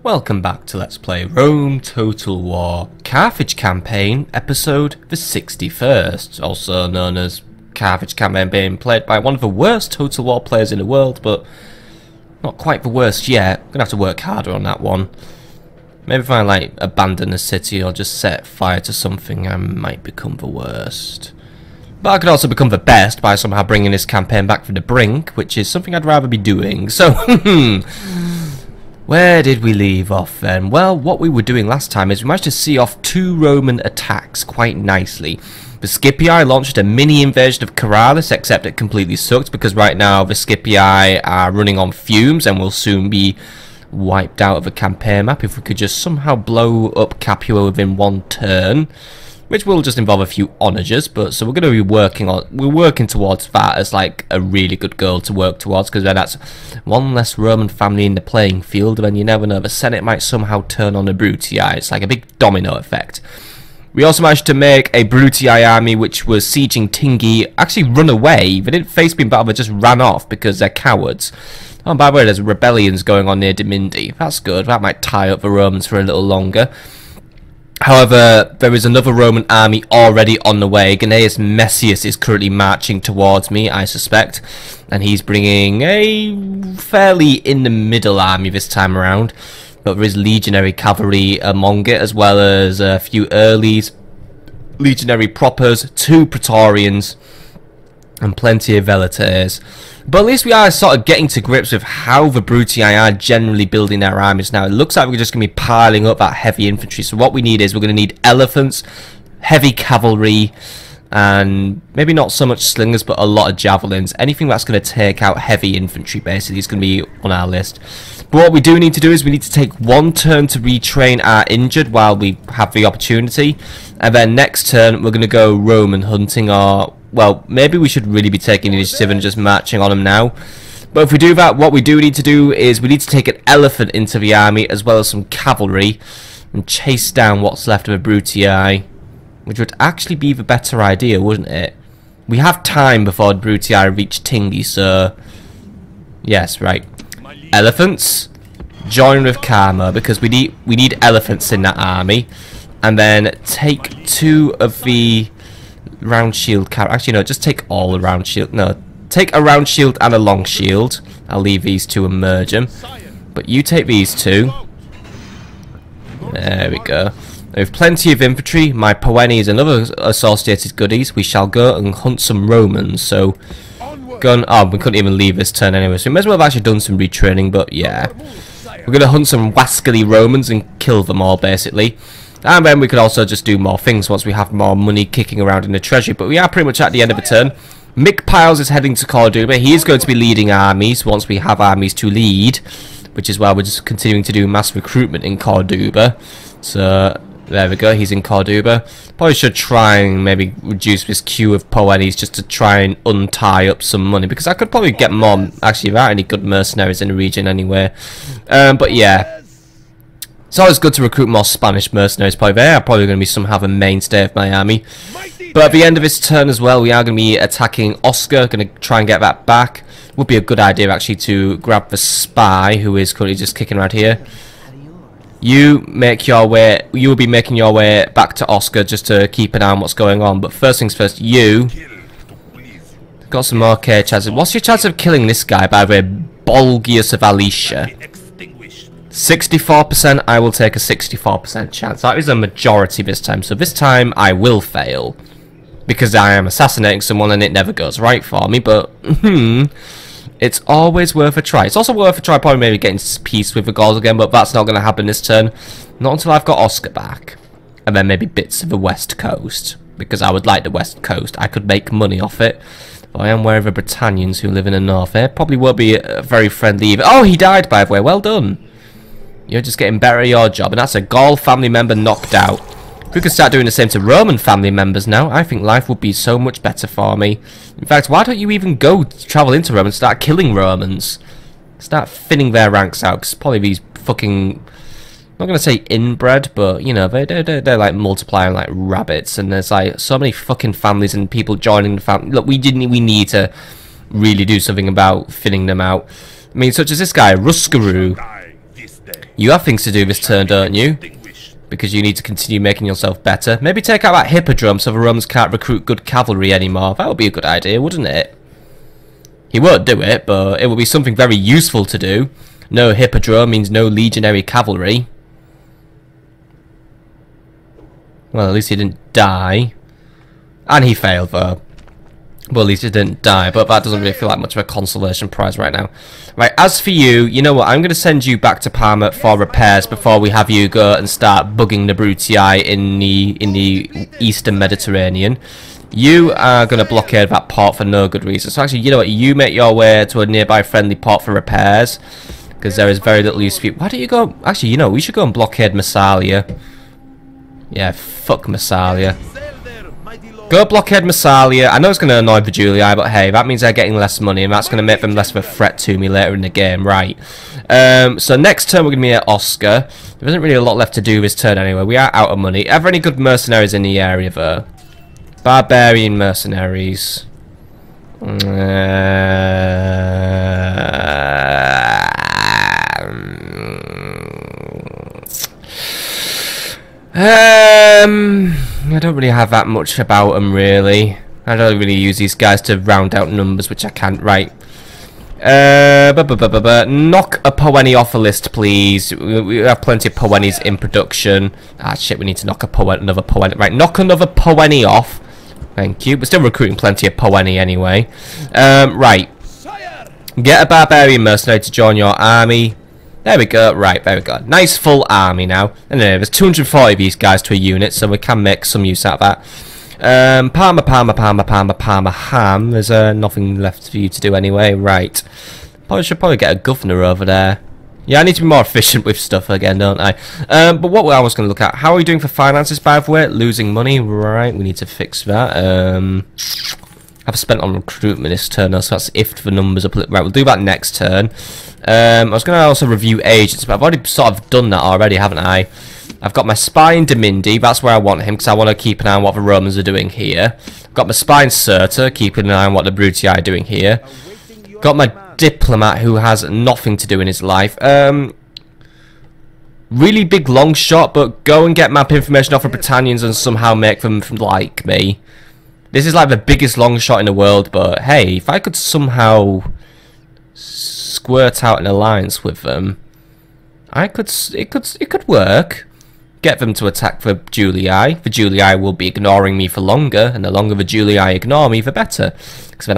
Welcome back to Let's Play Rome Total War Carthage Campaign, episode the 61st, also known as Carthage Campaign, being played by one of the worst Total War players in the world, but not quite the worst yet. I'm gonna have to work harder on that one. Maybe if I like abandon a city or just set fire to something, I might become the worst. But I could also become the best by somehow bringing this campaign back from the brink, which is something I'd rather be doing. So, where did we leave off then? Well, what we were doing last time is we managed to see off 2 Roman attacks quite nicely. The Scipii launched a mini invasion of Caralis, except it completely sucked because right now the Scipii are running on fumes and will soon be wiped out of the campaign map if we could just somehow blow up Capua within one turn. Which will just involve a few onagers, but so we're going to be working towards that as like a really good goal to work towards, because then that's one less Roman family in the playing field, and you never know, the Senate might somehow turn on the Brutii. It's like a big domino effect. We also managed to make a Brutii army which was sieging Tingi actually run away. They didn't face being battle, they just ran off because they're cowards. Oh, by the way, there's rebellions going on near Dimindi. That's good, that might tie up the Romans for a little longer. However, there is another Roman army already on the way. Gnaeus Messius is currently marching towards me, I suspect. And he's bringing a fairly in-the-middle army this time around. But there is legionary cavalry among it, as well as a few earlies, legionary propers, 2 praetorians, and plenty of velites. But at least we are sort of getting to grips with how the Brutii are generally building their armies now. It looks like we're just going to be piling up that heavy infantry. So what we need is we're going to need elephants, heavy cavalry, and maybe not so much slingers, but a lot of javelins. Anything that's going to take out heavy infantry basically is going to be on our list. But what we do need to do is we need to take 1 turn to retrain our injured while we have the opportunity. And then next turn we're going to go Roman hunting, or... well, maybe we should really be taking initiative and just marching on them now. But if we do that, what we do need to do is we need to take an elephant into the army as well as some cavalry and chase down what's left of a Brutii, which would actually be the better idea, wouldn't it? We have time before Brutii reach Tingi, so... yes, right. Elephants, join with Karma, because we need elephants in that army. And then take 2 of the... round shield, actually no, just take all the round shield. No, take a round shield and a long shield. I'll leave these 2 and merge them. But you take these 2. There we go. We have plenty of infantry, my Poenies and other associated goodies. We shall go and hunt some Romans. So, oh, we couldn't even leave this turn anyway, so we may as well have actually done some retraining, but yeah. We're going to hunt some wascally Romans and kill them all, basically. And then we could also just do more things once we have more money kicking around in the treasury. But we are pretty much at the end of the turn. Mick Piles is heading to Corduba. He is going to be leading armies once we have armies to lead, which is why we're just continuing to do mass recruitment in Corduba. So, there we go, he's in Corduba. Probably should try and maybe reduce this queue of Poenies just to try and untie up some money, because I could probably get more, actually, without any good mercenaries in the region anyway. But yeah. It's always good to recruit more Spanish mercenaries. Probably they are probably going to be somehow the mainstay of my army. But at the end of this turn as well, we are going to be attacking Oscar. Going to try and get that back. Would be a good idea actually to grab the spy who is currently just kicking around here. You make your way. You will be making your way back to Oscar just to keep an eye on what's going on. But first things first, you got some more chances. What's your chance of killing this guy by the way? Bolgius of Alicia? 64%, I will take a 64% chance. That is a majority this time, so this time I will fail. Because I am assassinating someone and it never goes right for me, but it's always worth a try. It's also worth a try probably maybe getting peace with the Gauls again, but that's not going to happen this turn. Not until I've got Oscar back. And then maybe bits of the West Coast. Because I would like the West Coast. I could make money off it. But I am wary of the Britannians who live in the north. They probably won't be very friendly either. Oh, he died by the way, well done. You're just getting better at your job, and that's a Gaul family member knocked out. If we could start doing the same to Roman family members now, I think life would be so much better for me. In fact, why don't you even go travel into Rome and start killing Romans? Start thinning their ranks out, because probably these fucking... I'm not going to say inbred, but, you know, they're like multiplying like rabbits, and there's like so many fucking families and people joining the family. Look, we need to really do something about thinning them out. I mean, such as this guy, Ruskaroo. You have things to do this turn, don't you? Because you need to continue making yourself better. Maybe take out that hippodrome so the Romans can't recruit good cavalry anymore. That would be a good idea, wouldn't it? He won't do it, but it would be something very useful to do. No hippodrome means no legionary cavalry. Well, at least he didn't die. And he failed, though. Well, at least he didn't die, but that doesn't really feel like much of a consolation prize right now. Right, as for you, you know what? I'm going to send you back to Parma for repairs before we have you go and start bugging the Brutii in the Eastern Mediterranean. You are going to blockade that port for no good reason. So actually, you know what? You make your way to a nearby friendly port for repairs, because there is very little use for you. Why don't you go... Actually, you know, we should go and blockade Massalia. Yeah, fuck Massalia. Go blockade Massalia. I know it's going to annoy the Julii, but hey, that means they're getting less money, and that's going to make them less of a threat to me later in the game. Right. So next turn we're going to be at Oscar. There isn't really a lot left to do this turn anyway. We are out of money. Ever any good mercenaries in the area, though? Barbarian mercenaries. I don't really have that much about them, really. I don't really use these guys to round out numbers, which I can't. Right. Knock a Poeni off a list, please. We have plenty of Poenis in production. Ah, shit, we need to knock another Poeni. Right, knock another Poeni off. Thank you. We're still recruiting plenty of Poeni anyway. Right. Get a barbarian mercenary to join your army. There we go. Right, there we go. Nice full army now. And there's 240 of these guys to a unit, so we can make some use out of that. Parma, ham. There's nothing left for you to do anyway. Right. Should probably get a governor over there. Yeah, I need to be more efficient with stuff again, don't I? But what I was going to look at, how are we doing for finances, by the way? Losing money, right, we need to fix that. I've spent on recruitment this turn, so that's if the numbers are... Right, we'll do that next turn. I was going to also review agents, but I've already sort of done that already, haven't I? I've got my spy in Domindi, that's where I want him, because I want to keep an eye on what the Romans are doing here. I've got my spy in Cirta, keeping an eye on what the Brutii are doing here. Got my diplomat who has nothing to do in his life. Really big long shot, but go and get map information off of Britannians and somehow make them like me. This is like the biggest long shot in the world, but hey, if I could somehow squirt out an alliance with them, it could work. Get them to attack the Julii. The Julii will be ignoring me for longer, and the longer the Julii ignore me, the better. Because then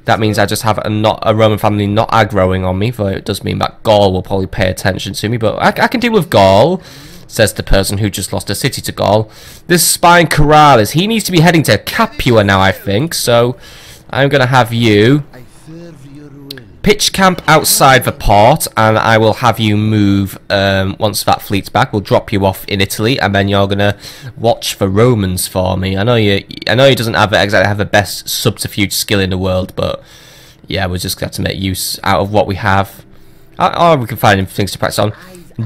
that means I just have a Roman family not aggroing on me, though it does mean that Gaul will probably pay attention to me, but I can deal with Gaul, says the person who just lost a city to Gaul. This spy in Corrales, he needs to be heading to Capua now, I think, so I'm going to have you pitch camp outside the port, and I will have you move once that fleet's back. We'll drop you off in Italy, and then you're gonna watch for Romans for me. I know he doesn't exactly have the best subterfuge skill in the world, but yeah, we're just got to make use out of what we have, or we can find things to practice on.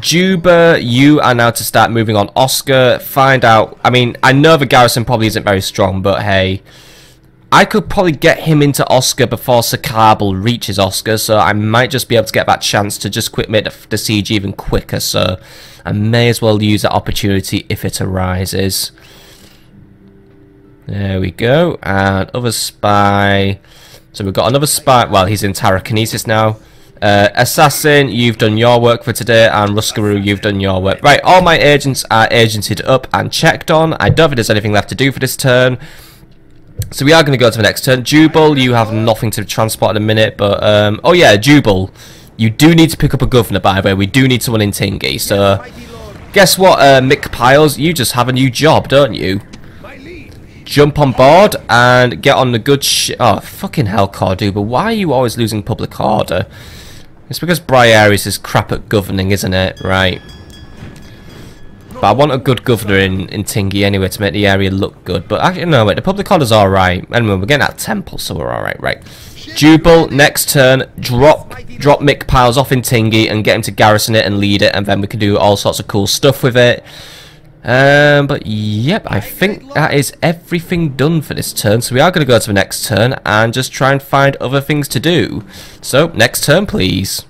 Juba, you are now to start moving on. Oscar, find out. I mean, I know the garrison probably isn't very strong, but hey, I could probably get him into Oscar before Sakabal reaches Oscar, so I might just be able to get that chance to just make the siege even quicker, so I may as well use that opportunity if it arises. There we go, and other spy. So we've got another spy, well, he's in Tarraconensis now. Assassin, you've done your work for today, and Ruskaroo, you've done your work. Right, all my agents are agented up and checked on. I don't think there's anything left to do for this turn. So we are going to go to the next turn. Jubal, you have nothing to transport at a minute, but oh yeah, Jubal, you do need to pick up a governor, by the way. We do need someone in Tingi. So guess what, Mick Piles, you just have a new job, don't you? Jump on board and get on the good shit. Oh fucking hell, Corduba, why are you always losing public order? It's because Briareus is crap at governing, isn't it? Right. But I want a good governor in Tingi anyway to make the area look good. But actually, no, wait, the public order's alright. Anyway, we're getting that temple, so we're alright, right. Jubal, next turn, drop Mick Piles off in Tingi and get him to garrison it and lead it, and then we can do all sorts of cool stuff with it. But yep, I think that is everything done for this turn. So we are going to go to the next turn and just try and find other things to do. So, next turn, please.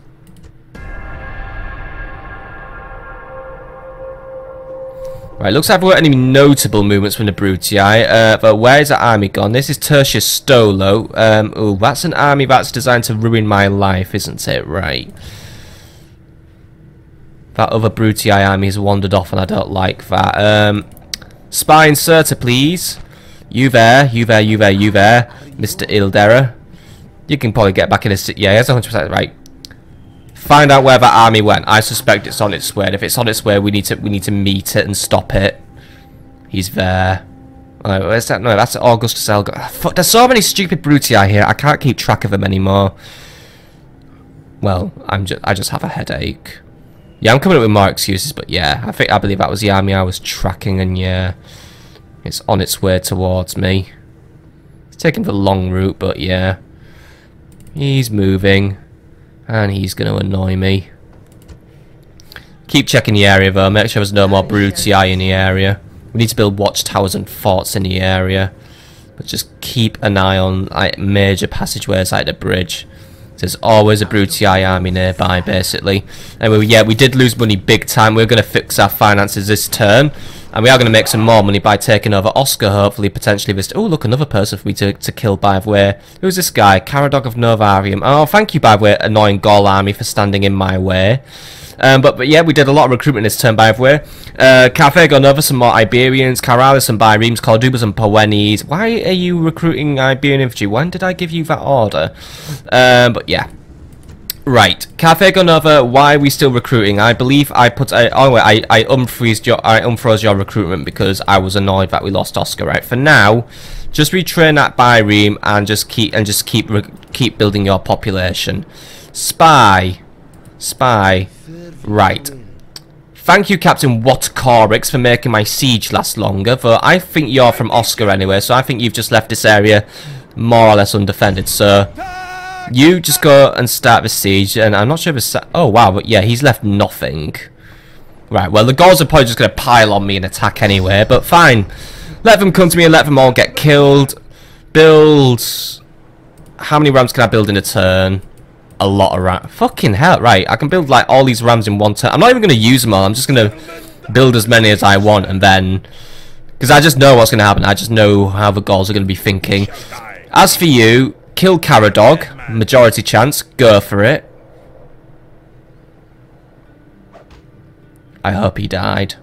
Right, looks like there weren't any notable movements from the Brutii. But where is that army gone? This is Tertius Stolo. Oh, that's an army that's designed to ruin my life, isn't it? Right. That other Brutii army has wandered off and I don't like that. Spy inserter, please. You there, you there, you there, you there. Mr. Ildera. You can probably get back in a city. Yeah, that's 100% right. Find out where that army went. I suspect it's on its way. And if it's on its way, we need to meet it and stop it. He's there. Oh, where's that? No, that's Augustus Elga. Fuck, there's so many stupid Brutii here. I can't keep track of them anymore. Well, I just have a headache. Yeah, I'm coming up with more excuses, but yeah, I believe that was the army I was tracking, and yeah, it's on its way towards me. It's taking the long route, but yeah, he's moving. And he's going to annoy me. Keep checking the area though. Make sure there's no more Brutii in the area. We need to build watchtowers and forts in the area. But just keep an eye on like major passageways like the bridge. There's always a Brutii army nearby, basically. Anyway, yeah, we did lose money big time. We're going to fix our finances this turn. And we are going to make some more money by taking over Oscar, hopefully, potentially. This. Oh, look, another person for me to kill, by the way. Who's this guy? Caradog of Novarium. Oh, thank you, by the way, annoying Gaul army, for standing in my way. But yeah, we did a lot of recruitment this turn, by the way. Carthage gone over some more Iberians, Caralis and Biremes, Cordubas and Poenes. Why are you recruiting Iberian infantry? When did I give you that order? But yeah. Right, Carthage gone over. Why are we still recruiting? I believe I put. I unfroze your recruitment because I was annoyed that we lost Oscar. Right, for now, just retrain that Bireme and just keep building your population. Spy. Right. Thank you, Captain Watcorix, for making my siege last longer. But I think you're from Oscar anyway, so I think you've just left this area more or less undefended. So you just go and start the siege, and I'm not sure if it's... Oh, wow, but yeah, he's left nothing. Right, well, the Gauls are probably just going to pile on me and attack anyway, but fine. Let them come to me and let them all get killed. Build... How many rams can I build in a turn? A lot of rams. Fucking hell, right, I can build, like, all these rams in one turn. I'm not even going to use them all, I'm just going to build as many as I want, and then... Because I just know what's going to happen, I just know how the Gauls are going to be thinking. As for you... Kill Caradog, majority chance, go for it. I hope he died.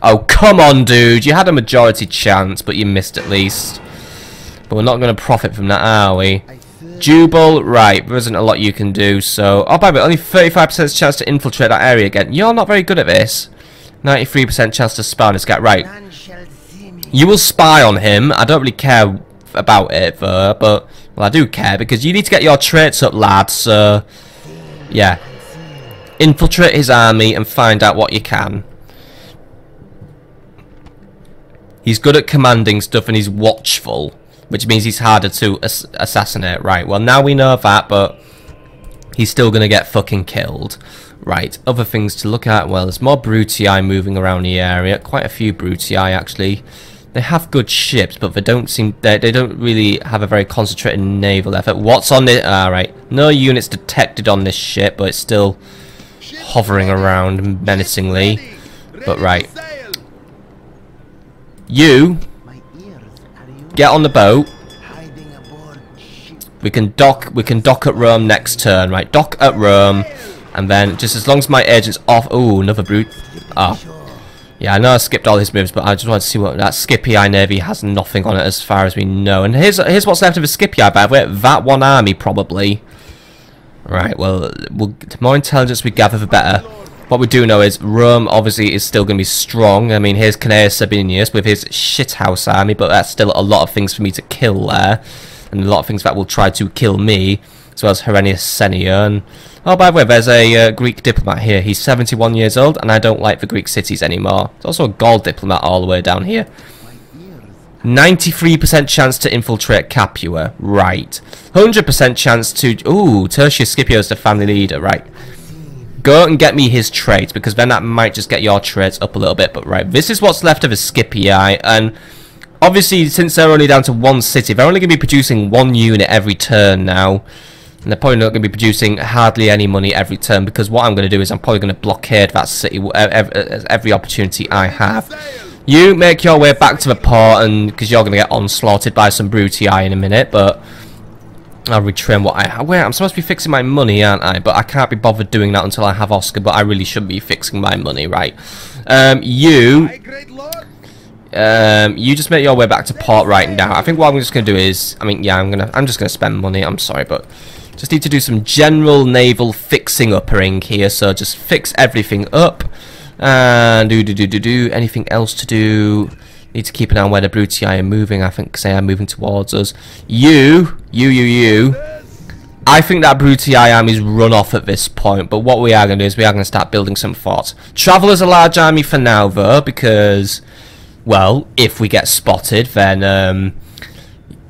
Oh, come on, dude, you had a majority chance, but you missed at least. But we're not going to profit from that, are we? Jubal, right, there isn't a lot you can do, so... Oh, by the way, only 35% chance to infiltrate that area again. You're not very good at this. 93% chance to spy on this guy, right. You will spy on him, I don't really care about it though, but well, I do care because you need to get your traits up, lad. So yeah, infiltrate his army and find out what you can. He's good at commanding stuff and he's watchful, which means he's harder to assassinate. Right, well, now we know that, but he's still gonna get fucking killed. Right, other things to look at. Well, there's more Brutii moving around the area, quite a few Brutii actually. They have good ships, but they don't really have a very concentrated naval effort. What's on it? Alright. No units detected on this ship, but it's still hovering around menacingly. But right. You get on the boat. We can dock at Rome next turn, right? Dock at Rome, and then just as long as my agent's off. Ooh, another brute. Ah. Yeah, I know I skipped all his moves, but I just wanted to see what that Scipii navy has. Nothing on it as far as we know. And here's what's left of the Scipii, by the way. That one army, probably. Right, well, the more intelligence we gather, the better. What we do know is Rome, obviously, is still going to be strong. I mean, here's Cnaeus Sabinius with his shithouse army, but that's still a lot of things for me to kill there. And a lot of things that will try to kill me, as well as Herennius Senio. And oh, by the way, there's a Greek diplomat here. He's 71 years old, and I don't like the Greek cities anymore. There's also a Gaul diplomat all the way down here. 93% chance to infiltrate Capua. Right. 100% chance to... Ooh, Tertius Scipio is the family leader. Right. Go and get me his traits, because then that might just get your traits up a little bit. But right, this is what's left of his Scipii, and obviously, since they're only down to one city, they're only going to be producing one unit every turn now. And they're probably not going to be producing hardly any money every turn, because what I'm going to do is I'm probably going to blockade that city every opportunity I have. You make your way back to the port, and because you're going to get onslaughted by some Brutii in a minute, but I'll retrain what I have. Wait, I'm supposed to be fixing my money, aren't I? But I can't be bothered doing that until I have Oscar, but I really should be fixing my money, right? You just make your way back to port right now. I think what I'm just going to do is, I mean, yeah, I'm just going to spend money. I'm sorry, but just need to do some general naval fixing upping here. So just fix everything up. And do anything else to do? Need to keep an eye on where the Brutii are moving. I think because they are moving towards us. You. I think that Brutii army is run off at this point. But what we are going to do is we are going to start building some forts. Travel as a large army for now, though, because, well, if we get spotted, then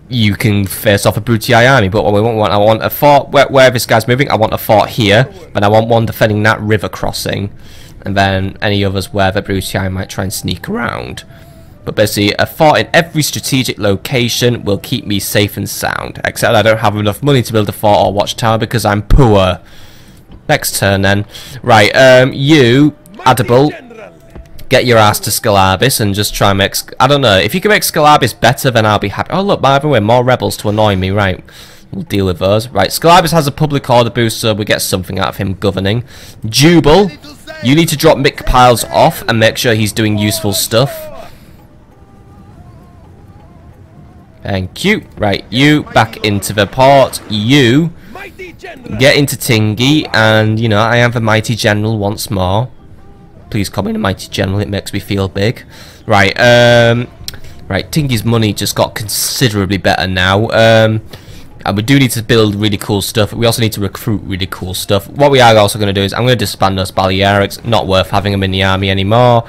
you can face off a Brutii army. But what we want, I want a fort where this guy's moving. I want a fort here, but I want one defending that river crossing, and then any others where the Brutii might try and sneak around. But basically, a fort in every strategic location will keep me safe and sound. Except I don't have enough money to build a fort or watchtower because I'm poor. Next turn then. Right, you, Adable, get your ass to Scalabis and just try and make... I don't know, if you can make Scalabis better, then I'll be happy. Oh look, by the way, more rebels to annoy me, right. We'll deal with those. Right, Scalabis has a public order boost, so we get something out of him governing. Jubal, you need to drop Mick Piles off and make sure he's doing useful stuff. Thank you. Right, you back into the port. You get into Tingi, and you know I am the mighty general once more. Please call me the mighty general. It makes me feel big. Right, right. Tingi's money just got considerably better now. And we do need to build really cool stuff. We also need to recruit really cool stuff. What we are also going to do is I'm going to disband those Balearics. Not worth having them in the army anymore.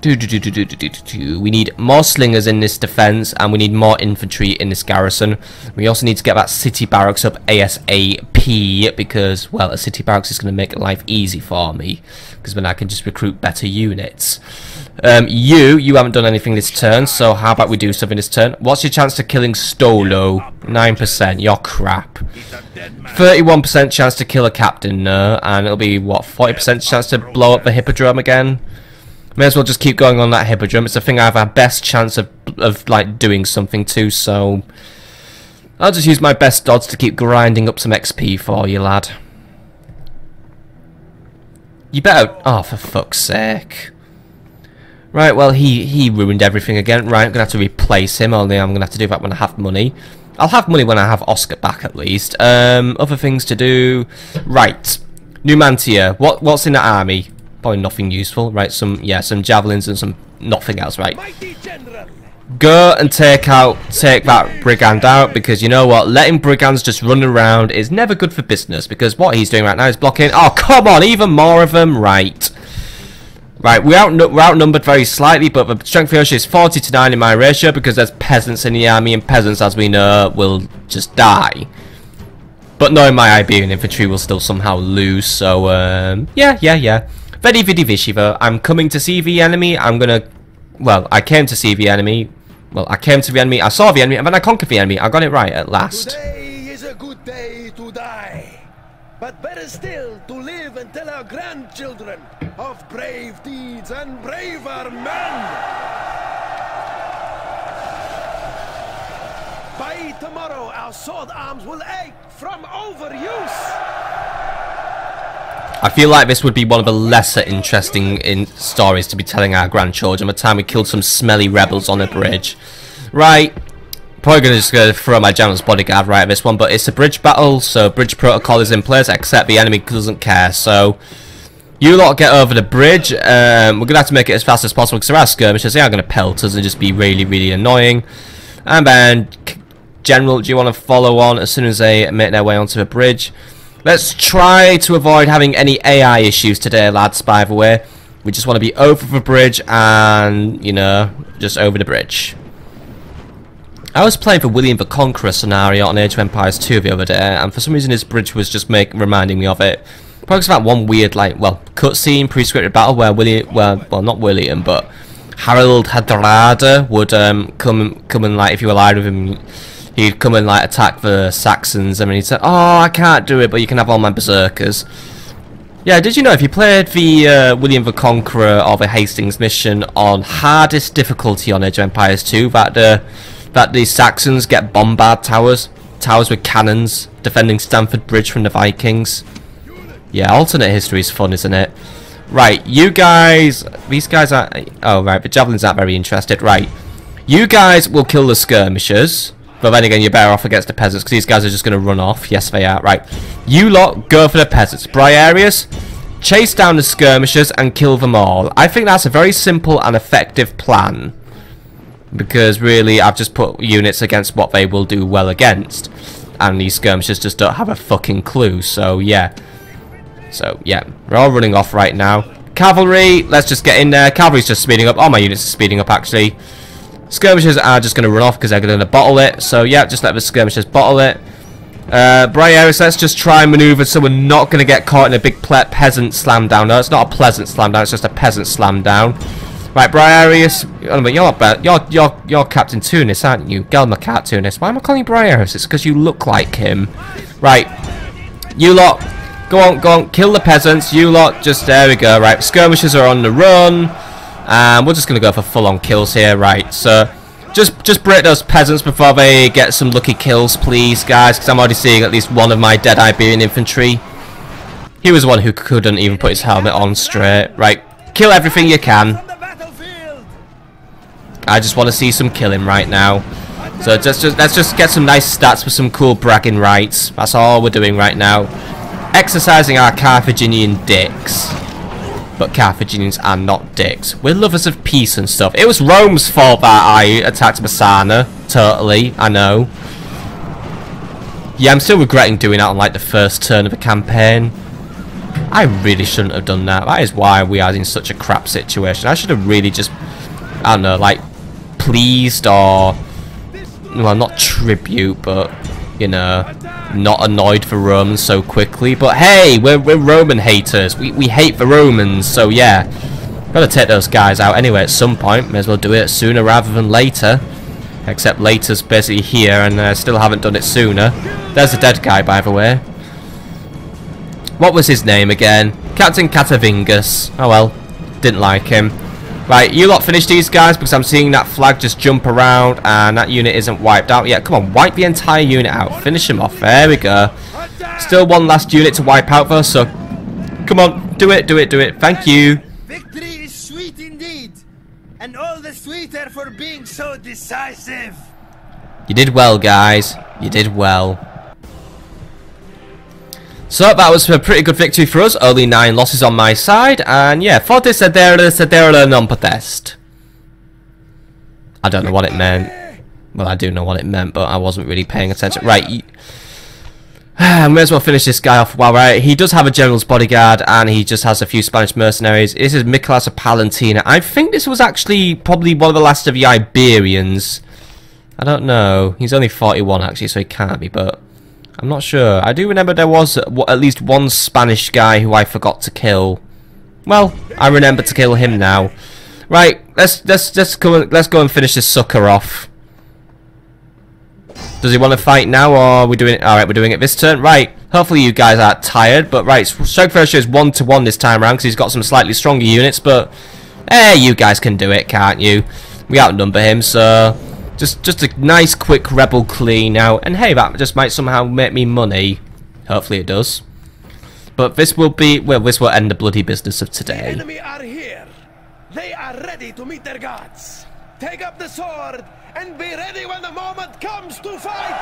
We need more slingers in this defense, and we need more infantry in this garrison. We also need to get that city barracks up ASAP, because, well, a city barracks is going to make life easy for me, because then I can just recruit better units. You haven't done anything this turn, so how about we do something this turn? What's your chance to killing Stolo? 9%, you're crap. 31% chance to kill a captain, no, and it'll be, what, 40% chance to blow up the hippodrome again? May as well just keep going on that hippodrome. It's the thing I have our best chance of like doing something to, so I'll just use my best odds to keep grinding up some XP for you, lad. You better... Oh, for fuck's sake. Right, well, he ruined everything again. Right, I'm going to have to replace him, only I'm going to have to do that when I have money. I'll have money when I have Oscar back, at least. Other things to do... Right. Numantia. What's in the army? Probably nothing useful, right? Some javelins and some nothing else, right? Go and take that brigand out, because you know what? Letting brigands just run around is never good for business, because what he's doing right now is blocking. Oh, come on, even more of them, right? Right, we're outnumbered very slightly, but the strength ratio is 40 to 9 in my ratio, because there's peasants in the army, and peasants, as we know, will just die. But knowing my Iberian infantry will still somehow lose, so yeah. Very vishy though. I'm coming to see the enemy. Well, I came to see the enemy. Well, I came to the enemy, I saw the enemy, and then I conquered the enemy. I got it right at last. Today is a good day to die, but better still to live and tell our grandchildren of brave deeds and braver men. By tomorrow, our sword arms will ache from overuse. I feel like this would be one of the lesser interesting stories to be telling our grandchildren. The time we killed some smelly rebels on a bridge. Right. Probably going to just go throw my general's bodyguard right at this one. But it's a bridge battle, so bridge protocol is in place, except the enemy doesn't care. So you lot get over the bridge. We're going to have to make it as fast as possible, because there are skirmishes. They are going to pelt us and just be really, really annoying. And then, General, do you want to follow on as soon as they make their way onto the bridge? Let's try to avoid having any AI issues today, lads, by the way. We just want to be over the bridge and, you know, just over the bridge. I was playing for William the Conqueror scenario on Age of Empires 2 the other day, and for some reason his bridge was just reminding me of it. Probably about one weird, like, well, cutscene, pre-scripted battle where well, not William, but Harold Hadrada would come and, like, if you allied with him, he'd come and like attack the Saxons, and he'd say, "Oh, I can't do it, but you can have all my berserkers." Yeah, did you know if you played the William the Conqueror or the Hastings mission on hardest difficulty on Age of Empires 2, that the Saxons get bombard towers with cannons defending Stamford Bridge from the Vikings? Yeah, alternate history is fun, isn't it? Right, you guys, these guys aren't, oh right, the javelins aren't very interested. Right, you guys will kill the skirmishers, but then again you're better off against the peasants because these guys are just going to run off. Yes, they are. Right, you lot go for the peasants. Briarius, chase down the skirmishers and kill them all. I think that's a very simple and effective plan, because really I've just put units against what they will do well against, and these skirmishers just don't have a fucking clue. So yeah, we're all running off right now. Cavalry, let's just get in there. Cavalry's just speeding up. All my units are speeding up actually. Skirmishers are just going to run off because they're going to bottle it. So yeah, just let the skirmishers bottle it. Briaris, let's just try and maneuver so we're not going to get caught in a big peasant slam down. No, it's not a pleasant slam down, it's just a peasant slam down. Right, Briaris, you're Captain Tunis, aren't you? Gelmacat Tunis. Why am I calling you Briaris? It's because you look like him. Right, you lot, go on, kill the peasants. You lot, just, there we go. Right, skirmishers are on the run. And we're just going to go for full-on kills here. Right, so just break those peasants before they get some lucky kills, please, guys, because I'm already seeing at least one of my dead Iberian infantry. He was the one who couldn't even put his helmet on straight. Right, kill everything you can. I just want to see some killing right now. So let's just get some nice stats for some cool bragging rights. That's all we're doing right now. Exercising our Carthaginian dicks. But Carthaginians are not dicks. We're lovers of peace and stuff. It was Rome's fault that I attacked Messana. Totally, I know. Yeah, I'm still regretting doing that on like the first turn of the campaign. I really shouldn't have done that. That is why we are in such a crap situation. I should have really just, I don't know, like, pleased or, well, not tribute, but, you know, not annoyed for Romans so quickly. But hey, we're Roman haters. We hate the Romans, so yeah. Gotta take those guys out anyway at some point. May as well do it sooner rather than later. Except later's basically here, and I still haven't done it sooner. There's a dead guy, by the way. What was his name again? Captain Catavingus. Oh well, didn't like him. Right, you lot finish these guys, because I'm seeing that flag just jump around and that unit isn't wiped out yet. Come on, wipe the entire unit out. Finish him off. There we go. Still one last unit to wipe out though, so come on, do it. Thank you. Victory is sweet indeed, and all the sweeter for being so decisive. You did well, guys. You did well. So that was a pretty good victory for us. Only 9 losses on my side, and yeah, forte sedere non potest. I don't know what it meant. Well, I do know what it meant, but I wasn't really paying attention. Right, I may as well finish this guy off. Well, right, he does have a general's bodyguard, and he just has a few Spanish mercenaries. This is Nicholas of Palantina. I think this was actually probably one of the last of the Iberians. I don't know. He's only 41 actually, so he can't be, but I'm not sure. I do remember there was at least one Spanish guy who I forgot to kill. Well, I remember to kill him now. Right, let's go and finish this sucker off. Does he want to fight now, or are we doing it? All right, we're doing it this turn. Right. Hopefully you guys aren't tired, but right, strength ratio is 1-to-1 this time around because he's got some slightly stronger units. But hey, you guys can do it, can't you? We outnumber him, so. Just a nice quick rebel clean out, and hey, that just might somehow make me money. Hopefully it does. But this will be, well, this will end the bloody business of today. The enemy are here. They are ready to meet their gods. Take up the sword and be ready when the moment comes to fight.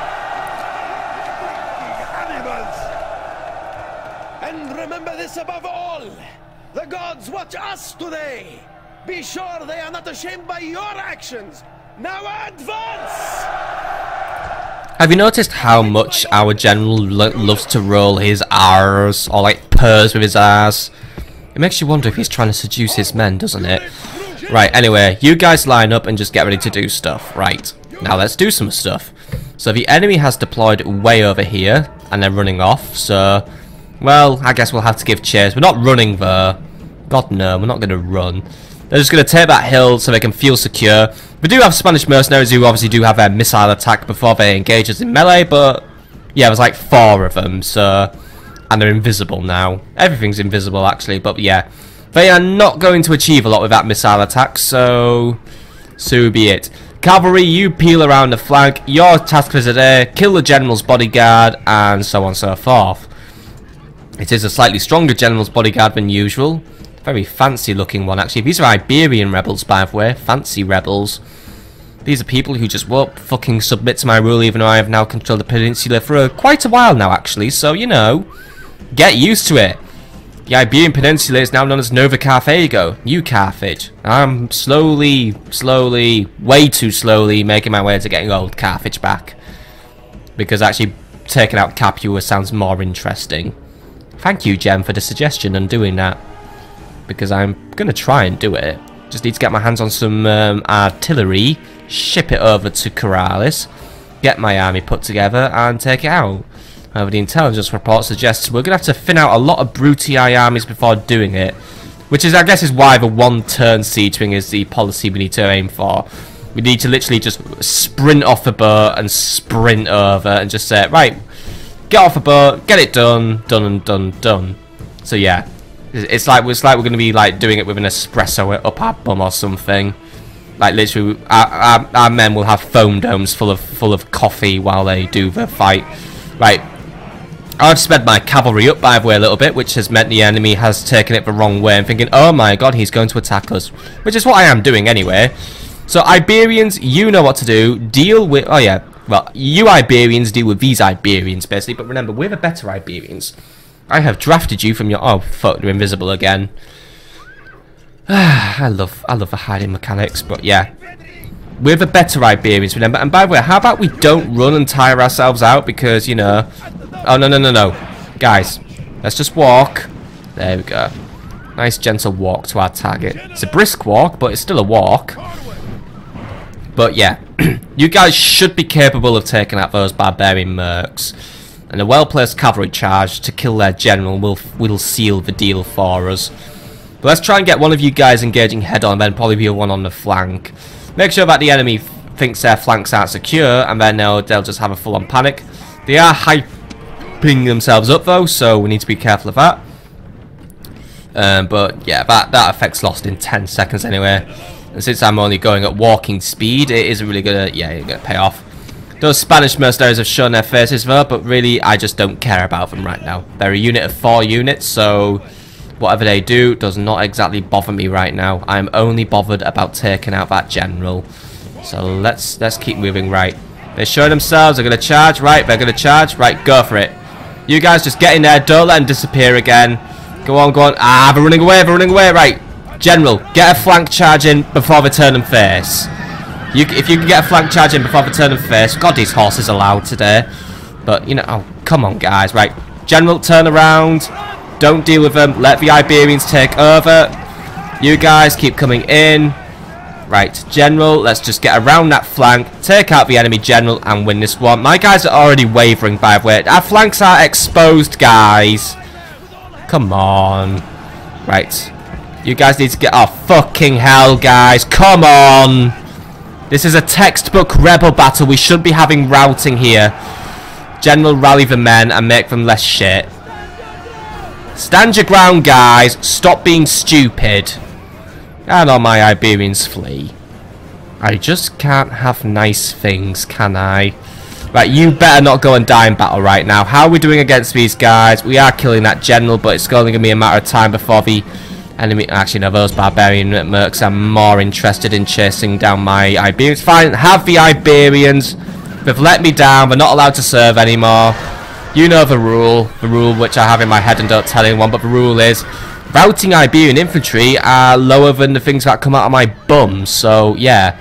Animals. And remember this above all: the gods watch us today. Be sure they are not ashamed by your actions. Now advance! Have you noticed how much our general loves to roll his R's, or like purrs with his R's? It makes you wonder if he's trying to seduce his men, doesn't it? Right, anyway, you guys line up and just get ready to do stuff. Right, now let's do some stuff. So the enemy has deployed way over here, and they're running off, so, well, I guess we'll have to give chase. We're not running though. God no, we're not going to run. They're just going to take that hill so they can feel secure. We do have Spanish mercenaries who obviously do have a missile attack before they engage us in melee, but yeah, there's like 4 of them, so, and they're invisible now. Everything's invisible actually, but yeah, they are not going to achieve a lot with that missile attack, so be it. Cavalry, you peel around the flank. Your task for today: kill the general's bodyguard, and so on and so forth. It is a slightly stronger general's bodyguard than usual. Very fancy looking one actually. These are Iberian rebels, by the way. Fancy rebels. These are people who just won't fucking submit to my rule, even though I have now controlled the peninsula for quite a while now actually. So, you know, get used to it. The Iberian Peninsula is now known as Nova Carthago, New Carthage. I'm slowly, way too slowly making my way to getting old Carthage back. Because actually taking out Capua sounds more interesting. Thank you, Jem, for the suggestion on doing that. Because I'm going to try and do it. Just need to get my hands on some artillery, ship it over to Corrales, get my army put together and take it out. However, the intelligence report suggests we're going to have to thin out a lot of Brutii armies before doing it. Which is, I guess, is why the one-turn sieging is the policy we need to aim for. We need to literally just sprint off the boat and sprint over and just say, right, get off the boat, get it done, done. So yeah, it's like we're going to be like doing it with an espresso up our bum or something. Like literally, our men will have foam domes full of coffee while they do the fight. Right. I've sped my cavalry up, by the way, a little bit, which has meant the enemy has taken it the wrong way and thinking, oh my god, he's going to attack us. Which is what I am doing anyway. So, Iberians, you know what to do. Deal with... Oh, yeah. Well, you Iberians deal with these Iberians, basically. But remember, we're the better Iberians. I have drafted you from your... Oh, fuck, they're invisible again. I love the hiding mechanics, but yeah. We're the better Iberians, remember. And by the way, how about we don't run and tire ourselves out? Because, you know... Oh, no. Guys, let's just walk. There we go. Nice gentle walk to our target. It's a brisk walk, but it's still a walk. But yeah, you guys should be capable of taking out those barbarian mercs. And a well-placed cavalry charge to kill their general will seal the deal for us. But let's try and get one of you guys engaging head-on, and then probably be one on the flank. Make sure that the enemy thinks their flanks aren't secure, and then they'll just have a full-on panic. They are hyping themselves up though, so we need to be careful of that. But yeah, that effect's lost in 10 seconds anyway. And since I'm only going at walking speed, it isn't really gonna pay off. Those Spanish mercenaries have shown their faces though, but really I just don't care about them right now. They're a unit of 4 units, so whatever they do does not exactly bother me right now. I'm only bothered about taking out that general. So let's keep moving. Right, they show themselves. They're gonna charge. Right, they're gonna charge. Right, go for it. You guys just get in there. Don't let them disappear again. Go on. Ah, they're running away. Right, general, get a flank charge in before they turn and face. If you can get a flank charge in before they turn and face. God, these horses are loud today. But you know, oh, come on, guys. Right, general, turn around. Don't deal with them. Let the Iberians take over. You guys keep coming in. Right, general, let's just get around that flank, take out the enemy general, and win this one. My guys are already wavering, by the way. Our flanks are exposed, guys. Come on. Right. You guys need to get... Oh, fucking hell, guys. Come on. This is a textbook rebel battle. We should be having routing here. General, rally the men and make them less shit. Stand your ground, guys. Stop being stupid. And all my Iberians flee. I just can't have nice things, can I? Right, you better not go and die in battle right now. How are we doing against these guys? We are killing that general, but it's only going to be a matter of time before the enemy... Actually, no, those barbarian mercs are more interested in chasing down my Iberians. Fine, have the Iberians. They've let me down. They're not allowed to serve anymore. You know the rule which I have in my head and don't tell anyone, but the rule is... Routing Iberian infantry are lower than the things that come out of my bum, so yeah,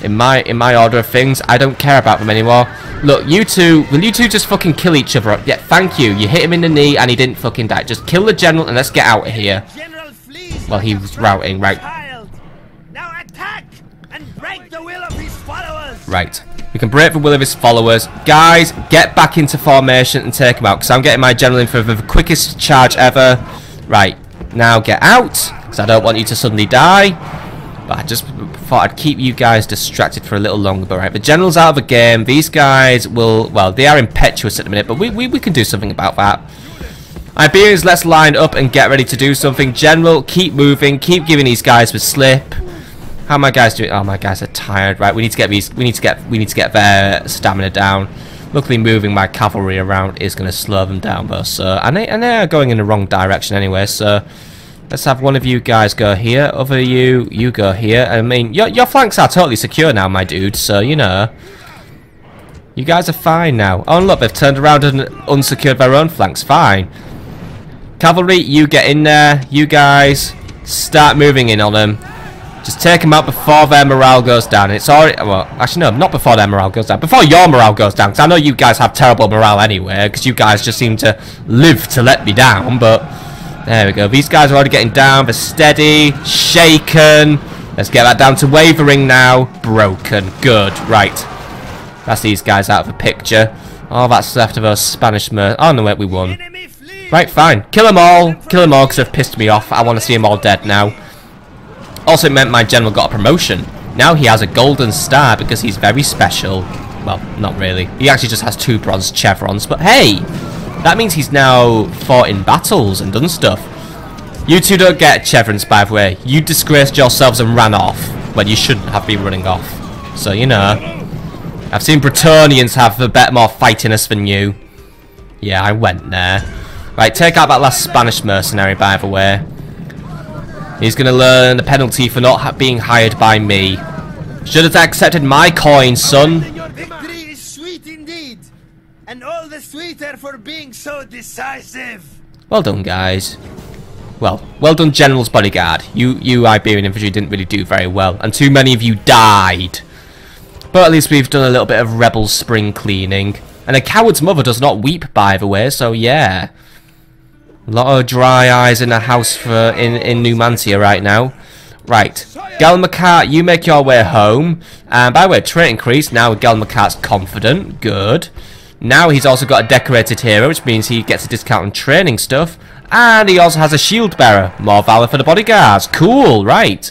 in my order of things, I don't care about them anymore. Look, will you two just fucking kill each other? Yeah, thank you. You hit him in the knee and he didn't fucking die. Just kill the general and let's get out of here. Well, he was routing, right? Now attack and break the will of his followers. Right, we can break the will of his followers. Guys, get back into formation and take him out, because I'm getting my general in for the quickest charge ever. Right. Now get out, because I don't want you to suddenly die. But I just thought I'd keep you guys distracted for a little longer. But right, the general's out of the game. These guys will, well, they are impetuous at the minute, but we can do something about that. Iberians, let's line up and get ready to do something. General, keep moving, keep giving these guys the slip. How are my guys doing? Oh, my guys are tired. Right, we need to get these. We need to get their stamina down. Luckily, moving my cavalry around is going to slow them down, though. So, and they are going in the wrong direction anyway. So, let's have one of you guys go here. Other you go here. I mean, your flanks are totally secure now, my dude. So, you know, you guys are fine now. Oh, and look, they've turned around and unsecured their own flanks. Fine. Cavalry, you get in there. You guys start moving in on them. Just take them out before their morale goes down. It's already, well, actually no, not before their morale goes down. Before your morale goes down, because I know you guys have terrible morale anyway, because you guys just seem to live to let me down. But there we go. These guys are already getting down. They're steady, shaken. Let's get that down to wavering now. Broken. Good. Right. That's these guys out of the picture. All that's left of us Spanish mer. Oh no, wait, we won. Right, fine. Kill them all. Kill them all because they've pissed me off. I want to see them all dead now. Also, it meant my general got a promotion. Now he has a golden star because he's very special. Well, not really. He actually just has 2 bronze chevrons. But hey, that means he's now fought in battles and done stuff. You two don't get chevrons, by the way. You disgraced yourselves and ran off when you shouldn't have been running off. So, you know. I've seen Bretonians have a bit more fightiness than you. Yeah, I went there. Right, take out that last Spanish mercenary, by the way. He's going to learn the penalty for not being hired by me. Should have accepted my coin, son. Victory is sweet indeed, and all the sweeter for being so decisive. Well done, guys. Well done, General's bodyguard. You Iberian infantry didn't really do very well, and too many of you died. But at least we've done a little bit of rebel spring cleaning. And a coward's mother does not weep, by the way, so yeah. A lot of dry eyes in the house in Numantia right now. Right, Gelmacat, you make your way home. And by the way, trait increase. Now Gelmacat's confident. Good. Now he's also got a decorated hero, which means he gets a discount on training stuff. And he also has a shield bearer. More valor for the bodyguards. Cool, right.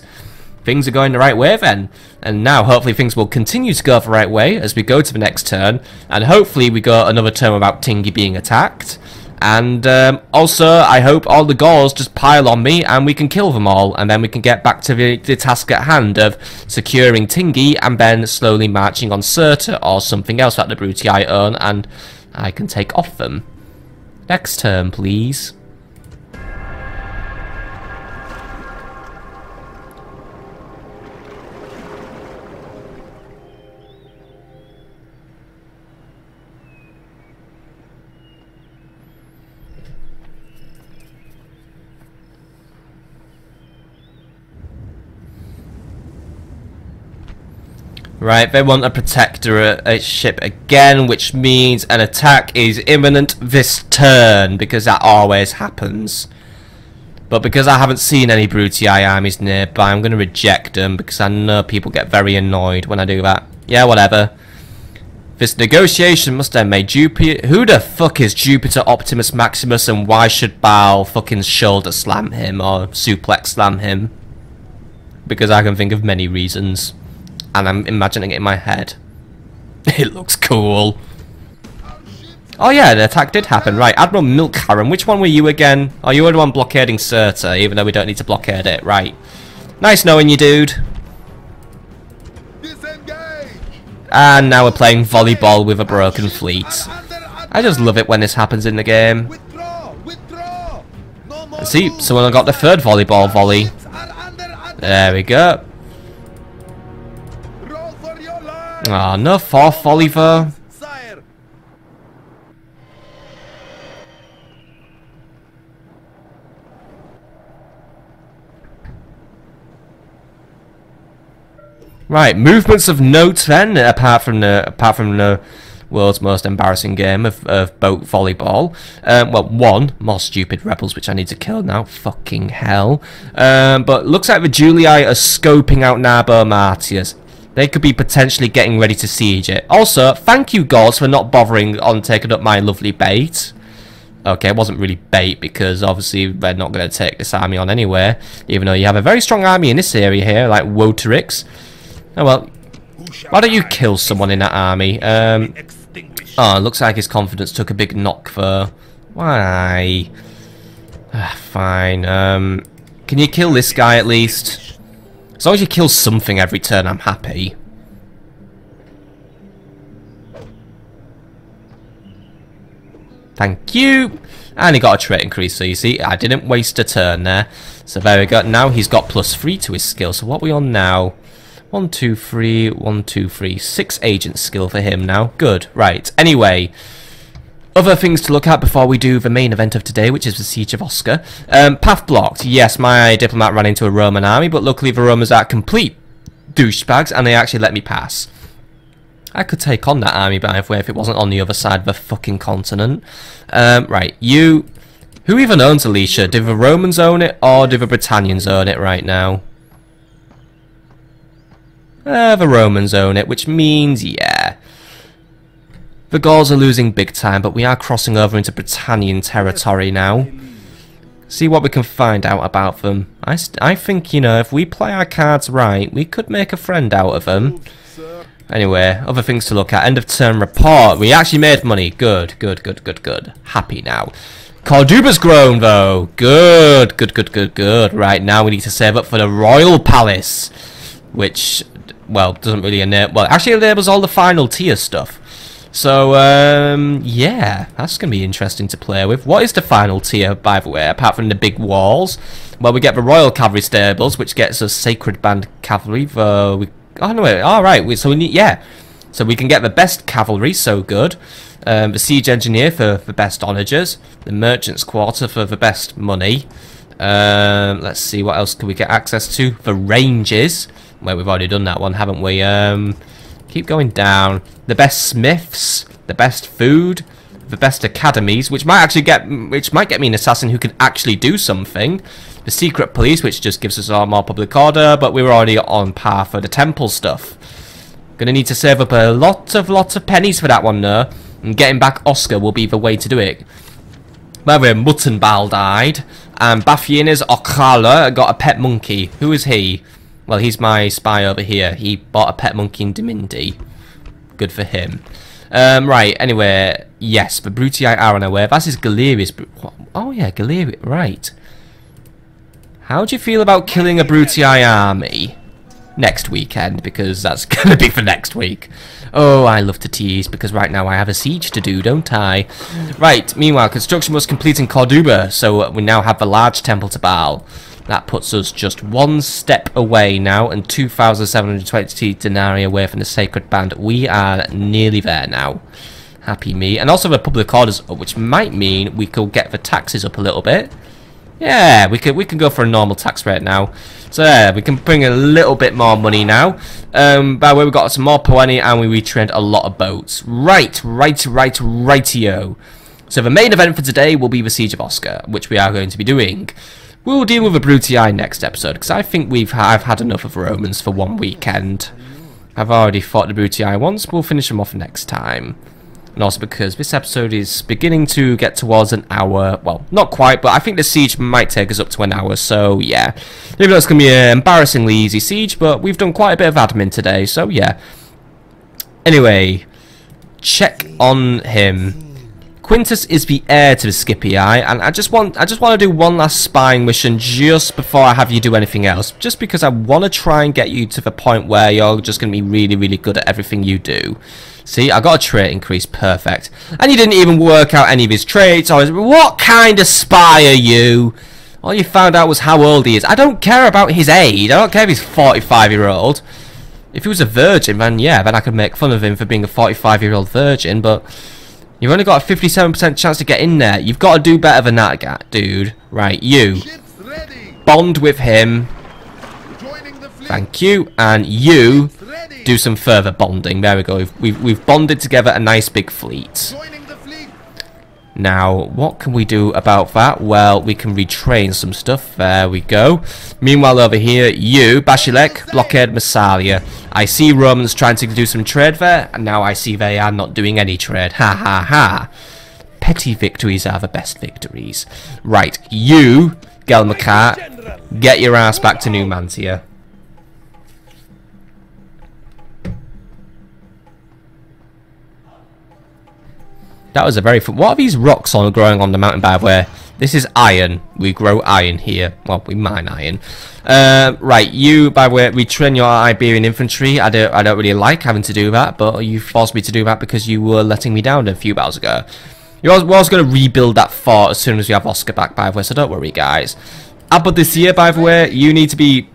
Things are going the right way then. And now hopefully things will continue to go the right way as we go to the next turn. And hopefully we go another turn without Tingi being attacked. And also, I hope all the Gauls just pile on me and we can kill them all. And then we can get back to the task at hand of securing Tingi and then slowly marching on Cirta or something else that the Brutii own. And I can take off them. Next turn, please. Right, they want a protectorate ship again, which means an attack is imminent this turn, because that always happens. But because I haven't seen any Brutii armies nearby, I'm going to reject them, because I know people get very annoyed when I do that. Yeah, whatever. This negotiation must have made Jupiter... Who the fuck is Jupiter Optimus Maximus, and why should Baal fucking shoulder slam him, or suplex slam him? Because I can think of many reasons. And I'm imagining it in my head. It looks cool. Oh yeah, the attack did happen. Right, Admiral Milkharem, which one were you again? Oh, you were the one blockading Cirta, even though we don't need to blockade it. Right. Nice knowing you, dude. And now we're playing volleyball with a broken fleet. I just love it when this happens in the game. See, someone got the third volleyball volley. There we go. Ah, no fourth volley though. Right, movements of note then, apart from the world's most embarrassing game of boat volleyball. Well, one, more stupid rebels which I need to kill now. Fucking hell. But looks like the Julii are scoping out Narbo Martius. They could be potentially getting ready to siege it. Also, thank you Gauls for not bothering on taking up my lovely bait. Okay, it wasn't really bait because obviously they're not going to take this army on anywhere. Even though you have a very strong army in this area here, like Woterix. Oh well, why don't you kill someone in that army? Oh, it looks like his confidence took a big knock though. Why? Fine. Can you kill this guy at least? As long as you kill something every turn, I'm happy. Thank you. And he got a trait increase, so you see, I didn't waste a turn there. So there we go. Now he's got +3 to his skill. So what are we on now? 1, 2, 3, 1, 2, 3. 6 agent skill for him now. Good. Right. Anyway, other things to look at before we do the main event of today, which is the Siege of Osca. Path blocked. Yes, my diplomat ran into a Roman army, but luckily the Romans are complete douchebags, and they actually let me pass. I could take on that army, by the way, if it wasn't on the other side of the fucking continent. Right, you... Who even owns Alicia? Do the Romans own it, or do the Britannians own it right now? The Romans own it, which means, yeah. The Gauls are losing big time, but we are crossing over into Britannian territory now. See what we can find out about them. I think, you know, if we play our cards right, we could make a friend out of them. Anyway, other things to look at. End of term report. We actually made money. Good, good, good, good, good. Happy now. Corduba's grown, though. Good, good, good, good, good. Right, now we need to save up for the Royal Palace. Which, well, doesn't really enable... Well, actually enables all the final tier stuff. So, yeah, that's going to be interesting to play with. What is the final tier, by the way, apart from the big walls? Well, we get the Royal Cavalry Stables, which gets us Sacred Band Cavalry, though we... Oh, no, wait, alright, so we need... Yeah, so we can get the best cavalry, so good. The Siege Engineer for the best onagers. The Merchant's Quarter for the best money. Let's see, what else can we get access to? The Ranges. Well, we've already done that one, haven't we? Keep going down. The best smiths, the best food, the best academies, which might get me an assassin who can actually do something. The secret police, which just gives us more public order, but we were already on par for the temple stuff. Gonna need to save up a lot of pennies for that one though, and getting back Oscar will be the way to do it. By the way, Muttenbal died, and Bafiennes Okala got a pet monkey. Who is he? Well, he's my spy over here. He bought a pet monkey in Dimindi. Good for him. Right, anyway, yes, the Brutii are on our way. That's his Galerius. Oh, yeah, Galerius, right. How do you feel about killing a Brutii army? Next weekend, because that's going to be for next week. Oh, I love to tease, because right now I have a siege to do, don't I? Right, meanwhile, construction was complete in Corduba, so we now have the large temple to Baal. That puts us just one step away now, and 2,720 denarii away from the Sacred Band. We are nearly there now. Happy me. And also the public orders, which might mean we could get the taxes up a little bit. Yeah, we can go for a normal tax rate now. So yeah, we can bring a little bit more money now. By the way, we got some more Poeni and we retrained a lot of boats. Rightio. So the main event for today will be the Siege of Osca, which we are going to be doing. We'll deal with the Brutii next episode, because I think I've had enough of Romans for one weekend. I've already fought the Brutii once, but we'll finish them off next time. And also because this episode is beginning to get towards an hour. Well, not quite, but I think the siege might take us up to an hour, so yeah. Even though it's going to be an embarrassingly easy siege, but we've done quite a bit of admin today, so yeah. Anyway, check on him. Quintus is the heir to the Scipii, and I just want to do one last spying mission just before I have you do anything else. Just because I want to try and get you to the point where you're just going to be really, really good at everything you do. See, I got a trait increase, perfect. And you didn't even work out any of his traits. Or what kind of spy are you? All you found out was how old he is. I don't care about his age. I don't care if he's 45-year-old. If he was a virgin, then yeah, then I could make fun of him for being a 45-year-old virgin, but... You've only got a 57% chance to get in there. You've got to do better than that, dude. Right, you. Bond with him. Thank you. And you do some further bonding. There we go. We've bonded together a nice big fleet. Now, what can we do about that? Well, we can retrain some stuff. There we go. Meanwhile, over here, you, Bashilek, blockade Massalia. I see Romans trying to do some trade there, and now I see they are not doing any trade. Ha ha ha. petty victories are the best victories. Right, you, Gelmacat, get your ass back to Numantia. That was a very fun... What are these rocks on growing on the mountain, by the way? This is iron. We grow iron here. Well, we mine iron. Right, you, by the way, retrain your Iberian infantry. I don't really like having to do that, but you forced me to do that because you were letting me down a few battles ago. We're also going to rebuild that fort as soon as we have Oscar back, by the way, so don't worry, guys. But this year, by the way, you need to be